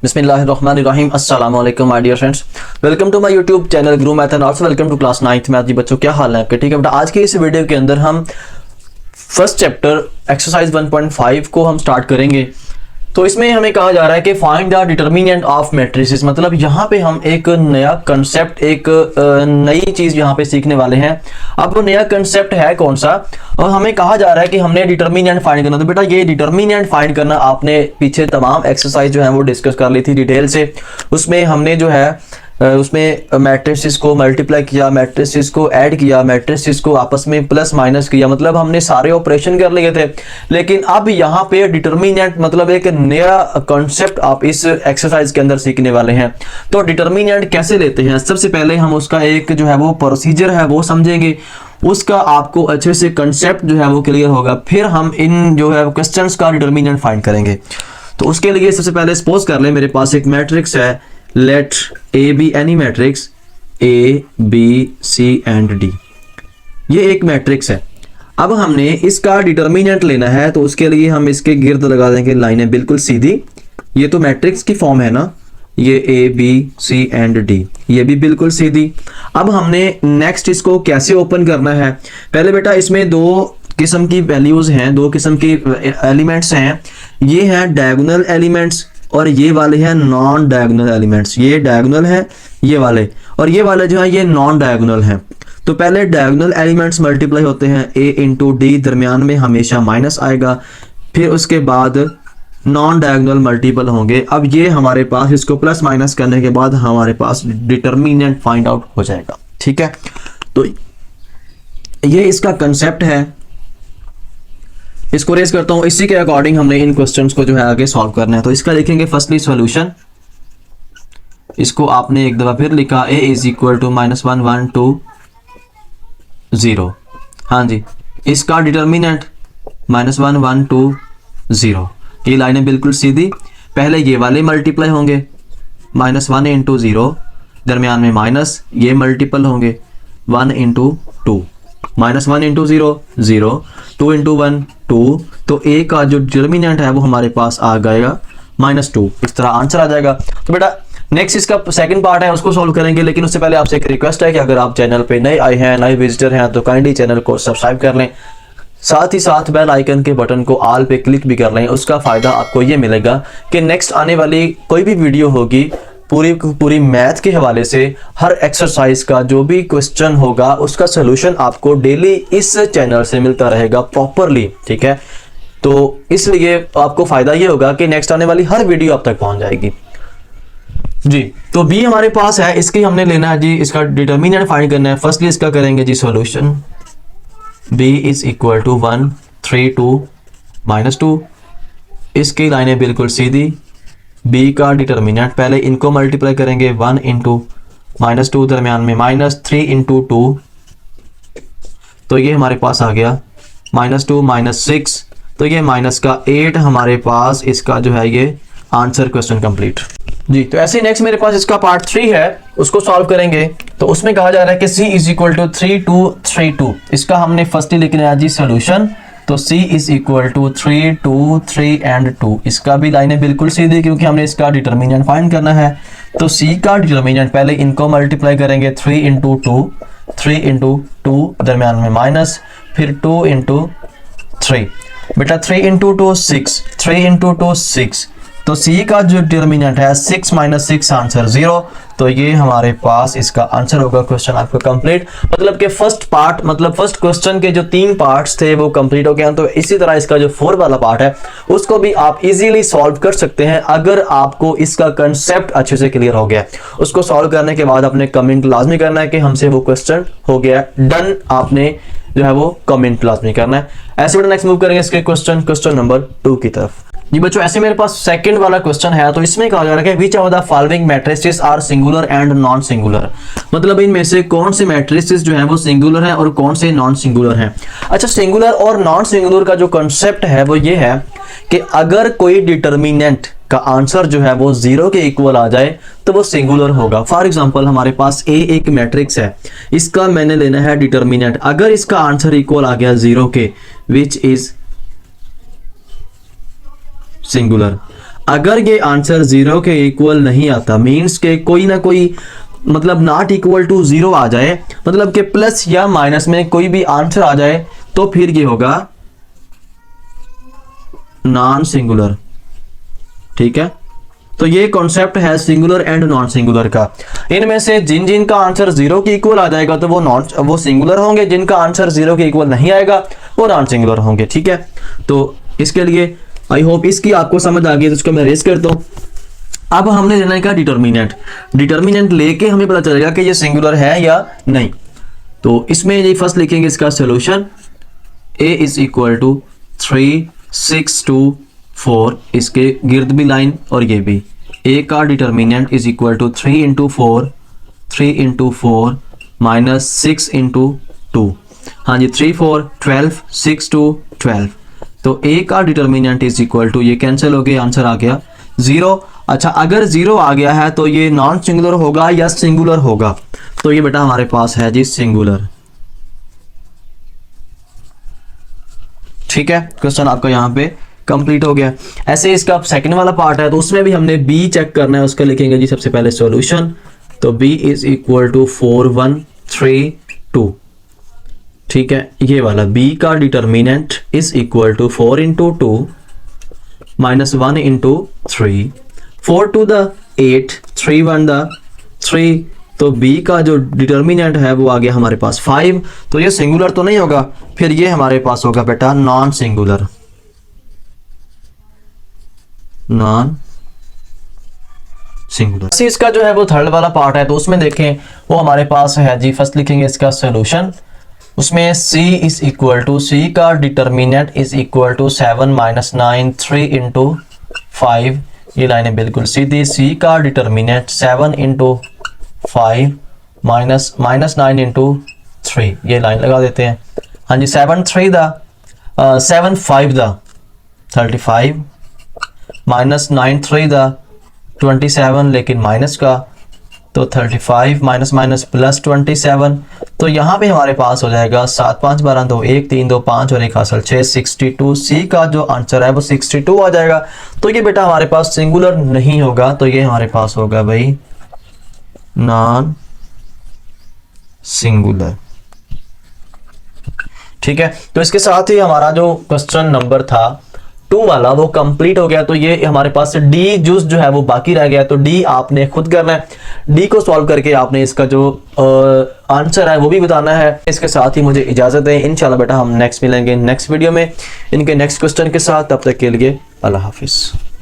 बिस्मिल्लाहिर्रहमानिर्रहीम अस्सलाम वालेकुम my dear friends, welcome to my YouTube channel Grow Math and also welcome to class 9th math. जी बच्चों, क्या हाल है आपके? ठीक है बेटा, आज के इस वीडियो के अंदर हम फर्स्ट चैप्टर एक्सरसाइज 1.5 को हम स्टार्ट करेंगे। तो इसमें हमें कहा जा रहा है कि find the determinant of matrices, मतलब यहाँ पे हम एक नया कंसेप्ट, एक नई चीज यहाँ पे सीखने वाले हैं। अब वो नया कंसेप्ट है कौन सा, और हमें कहा जा रहा है कि हमने डिटर्मिनेंट फाइंड करना। तो बेटा ये डिटर्मिनेंट फाइंड करना आपने पीछे तमाम एक्सरसाइज जो है वो डिस्कस कर ली थी डिटेल से। उसमें हमने जो है उसमें मैट्रिसेस को मल्टीप्लाई किया, मैट्रिसेस को ऐड किया, मैट्रिसेस को आपस में प्लस माइनस किया, मतलब हमने सारे ऑपरेशन कर लिए थे। लेकिन अब यहाँ पे डिटर्मिनेंट मतलब एक नया कॉन्सेप्ट आप इस एक्सरसाइज के अंदर सीखने वाले हैं। तो डिटर्मिनेंट कैसे लेते हैं, सबसे पहले हम उसका एक जो है वो प्रोसीजर है वो समझेंगे, उसका आपको अच्छे से कंसेप्ट जो है वो क्लियर होगा, फिर हम इन जो है क्वेश्चंस का डिटर्मिनेंट फाइंड करेंगे। तो उसके लिए सबसे पहले सपोज कर ले मेरे पास एक मैट्रिक्स है, let A be any matrix A B C and D. ये एक मैट्रिक्स है। अब हमने इसका डिटर्मिनेंट लेना है, तो उसके लिए हम इसके गिर्द लगा देंगे लाइनें बिल्कुल सीधी। ये तो मैट्रिक्स की फॉर्म है ना, ये A B C and D, ये भी बिल्कुल सीधी। अब हमने नेक्स्ट इसको कैसे ओपन करना है, पहले बेटा इसमें दो किस्म की वैल्यूज हैं, दो किस्म की एलिमेंट्स हैं। ये हैं डायगोनल एलिमेंट्स और ये वाले हैं नॉन डायगोनल एलिमेंट्स। ये डायगोनल है ये वाले, और ये वाले जो है ये नॉन डायगोनल हैं। तो पहले डायगोनल एलिमेंट्स मल्टीप्लाई होते हैं, ए इंटू डी, दरमियान में हमेशा माइनस आएगा, फिर उसके बाद नॉन डायगोनल मल्टीपल होंगे। अब ये हमारे पास इसको प्लस माइनस करने के बाद हमारे पास डिटर्मिनेंट फाइंड आउट हो जाएगा। ठीक है, तो ये इसका कंसेप्ट है, इसको रेज करता हूं। इसी के अकॉर्डिंग हमने इन क्वेश्चंस को जो है आगे सॉल्व करना है। तो इसका लिखेंगे फर्स्टली सॉल्यूशन। इसको आपने एक दफा फिर लिखा, a इज इक्वल टू -1 1 2 0। हाँ जी, इसका डिटर्मिनेंट -1 1 2 0। ये लाइनें बिल्कुल सीधी, पहले ये वाले मल्टीप्लाई होंगे, -1 इंटू 0, दरमियान में माइनस, ये मल्टीपल होंगे 1 इंटू 2, -1 इंटू 0 0, 2 इंटू 1 2। तो ए का जो डिटर्मिनेंट है वो हमारे पास आ जाएगा -2। इस तरह आंसर आ जाएगा। तो बेटा नेक्स्ट इसका सेकंड पार्ट है, उसको सॉल्व करेंगे। लेकिन उससे पहले आपसे एक रिक्वेस्ट है कि अगर आप चैनल पे नए आए हैं, नए विजिटर हैं, तो काइंडली चैनल को सब्सक्राइब कर लें, साथ ही साथ बेल आइकन के बटन को ऑल पे क्लिक भी कर लें। उसका फायदा आपको ये मिलेगा कि नेक्स्ट आने वाली कोई भी वीडियो होगी पूरी मैथ के हवाले से, हर एक्सरसाइज का जो भी क्वेश्चन होगा उसका सोल्यूशन आपको डेली इस चैनल से मिलता रहेगा प्रॉपरली। ठीक है, तो इसलिए आपको फायदा ये होगा कि नेक्स्ट आने वाली हर वीडियो आप तक पहुंच जाएगी जी। तो बी हमारे पास है, इसकी हमने लेना है जी, इसका डिटर्मिनेंट फाइंड करना है। फर्स्टली इसका करेंगे जी solution, b is equal to 1 3 2 -2। इसकी लाइनें बिल्कुल सीधी, b का डिटर्मिनेंट पहले इनको मल्टीप्लाई करेंगे, 1 इंटू -2, दरमियान में माइनस, 3 इंटू 2, तो ये हमारे पास आ गया -2 -6, तो ये माइनस का 8 हमारे पास इसका जो है ये आंसर क्वेश्चन कंप्लीट जी। तो ऐसे नेक्स्ट मेरे पास इसका पार्ट 3 है, उसको सॉल्व करेंगे। तो उसमें कहा जा रहा है कि c इज इक्वल टू 3 2 3 2। इसका हमने फर्स्टली लिखना है जी सोल्यूशन। तो c is equal to 3 2 3 and 2। इसका भी लाइनें बिल्कुल सीधी, क्योंकि हमने इसका डिटर्मिनेंट फाइंड करना है। तो c का डिटर्मिनेंट पहले इनको मल्टीप्लाई करेंगे, 3 इंटू 2 3 इंटू 2, दरमियान में माइनस, फिर 2 इंटू 3, बेटा 3 इंटू 2 6, 3 इंटू 2 6। तो c का जो डिटर्मिनेंट है 6 - 6 आंसर 0। तो ये हमारे पास इसका आंसर होगा। क्वेश्चन आपका कंप्लीट, मतलब कि फर्स्ट पार्ट, मतलब फर्स्ट क्वेश्चन के जो 3 पार्ट्स थे वो कंप्लीट हो गए। तो इसी तरह इसका जो 4 वाला पार्ट है उसको भी आप इजीली सॉल्व कर सकते हैं, अगर आपको इसका कंसेप्ट अच्छे से क्लियर हो गया। उसको सॉल्व करने के बाद अपने कमेंट लाजमी करना है कि हमसे वो क्वेश्चन हो गया डन, आपने जो है वो कमेंट लाजमी करना है। ऐसे बेटा नेक्स्ट मूव करेंगे इसके क्वेश्चन नंबर 2 की तरफ जी। बच्चों ऐसे मेरे पास सेकंड वाला क्वेश्चन है, तो इसमें कहा जा रहा है कि which of the following matrices are singular and non singular, मतलब इनमें से कौन से मैट्रिसेस जो हैं वो सिंगुलर हैं और कौन से नॉन सिंगुलर हैं। अच्छा, सिंगुलर और नॉन सिंगुलर का जो कॉन्सेप्ट है वो ये है कि अगर कोई डिटर्मिनेंट का आंसर जो है वो 0 के इक्वल आ जाए तो वो सिंगुलर होगा। फॉर एग्जांपल हमारे पास ए एक मैट्रिक्स है, इसका मैंने लेना है डिटर्मिनेंट। अगर इसका आंसर इक्वल आ गया 0 के, विच इज सिंगुलर। अगर ये आंसर 0 के इक्वल नहीं आता, मीन्स के कोई ना कोई मतलब नॉट इक्वल टू 0 आ जाए, मतलब कि प्लस या माइनस में कोई भी आंसर आ जाए, तो फिर ये होगा नॉन सिंगुलर। ठीक है, तो ये कॉन्सेप्ट है सिंगुलर एंड नॉन सिंगुलर का। इनमें से जिन जिन का आंसर 0 के इक्वल आ जाएगा तो वो सिंगुलर होंगे, जिनका आंसर 0 के इक्वल नहीं आएगा वो नॉन सिंगुलर होंगे। ठीक है, तो इसके लिए आई होप इसकी आपको समझ आ गई, तो इसको मैं रेस करता हूं। अब हमने लेना है डिटर्मिनेंट लेके हमें पता चलेगा कि ये सिंगुलर है या नहीं। तो इसमें ये फर्स्ट लिखेंगे इसका solution, a is equal to 3 6 2 4, इसके गिर्द भी लाइन और ये भी। a का determinant is equal to 3 into 4 minus 6 into 2। हाँ जी, 3 4 12 6 2 12। तो a का डिटर्मिनेंट इज इक्वल टू, ये कैंसिल हो गया, आंसर आ गया 0। अच्छा, अगर 0 आ गया है तो ये नॉन सिंगुलर होगा या सिंगुलर होगा? तो ये बेटा हमारे पास है जी सिंगुलर। ठीक है, क्वेश्चन आपका यहाँ पे कंप्लीट हो गया। ऐसे इसका सेकंड वाला पार्ट है, तो उसमें भी हमने b चेक करना है। उसका लिखेंगे जी सबसे पहले सॉल्यूशन, तो b इज इक्वल टू 4 1 3 2। ठीक है, ये वाला b का determinant is equal to 4 into 2 minus 1 into 3, 4 to the 8 3 1 the 3। तो b का जो डिटर्मिनेंट है वो आ गया हमारे पास 5। तो ये सिंगुलर तो नहीं होगा, फिर ये हमारे पास होगा बेटा नॉन सिंगुलर। इसका जो है वो थर्ड वाला पार्ट है, तो उसमें देखें वो हमारे पास है जी, फर्स्ट लिखेंगे इसका सोल्यूशन। उसमें c is equal to, c का determinant is equal to 7 minus 9 3 into 5। ये लाइनें बिल्कुल सीधी। c का डिटर्मिनेंट 7 इंटू 5 माइनस 9 इंटू 3, ये लाइन लगा देते हैं। हाँ जी, 7 5 द 35 माइनस 9 3 द 27, लेकिन माइनस का, तो 35 माइनस माइनस प्लस 27। तो यहाँ पे हमारे पास हो जाएगा 7 5 12 2 1 3 2 5 और 1 हासिल 6 62। सी का जो आंसर है वो 62 आ जाएगा। तो ये बेटा हमारे पास सिंगुलर नहीं होगा, तो ये हमारे पास होगा भाई नॉन सिंगुलर। ठीक है, तो इसके साथ ही हमारा जो क्वेश्चन नंबर था 2 वाला वो कंप्लीट हो गया। तो ये हमारे पास डी जूस जो है वो बाकी रह गया, तो डी आपने खुद करना है। डी को सॉल्व करके आपने इसका जो आंसर है वो भी बताना है। इसके साथ ही मुझे इजाजत दें, इंशाल्लाह बेटा हम नेक्स्ट मिलेंगे नेक्स्ट वीडियो में इनके नेक्स्ट क्वेश्चन के साथ। तब तक के लिए अल्लाह हाफिज।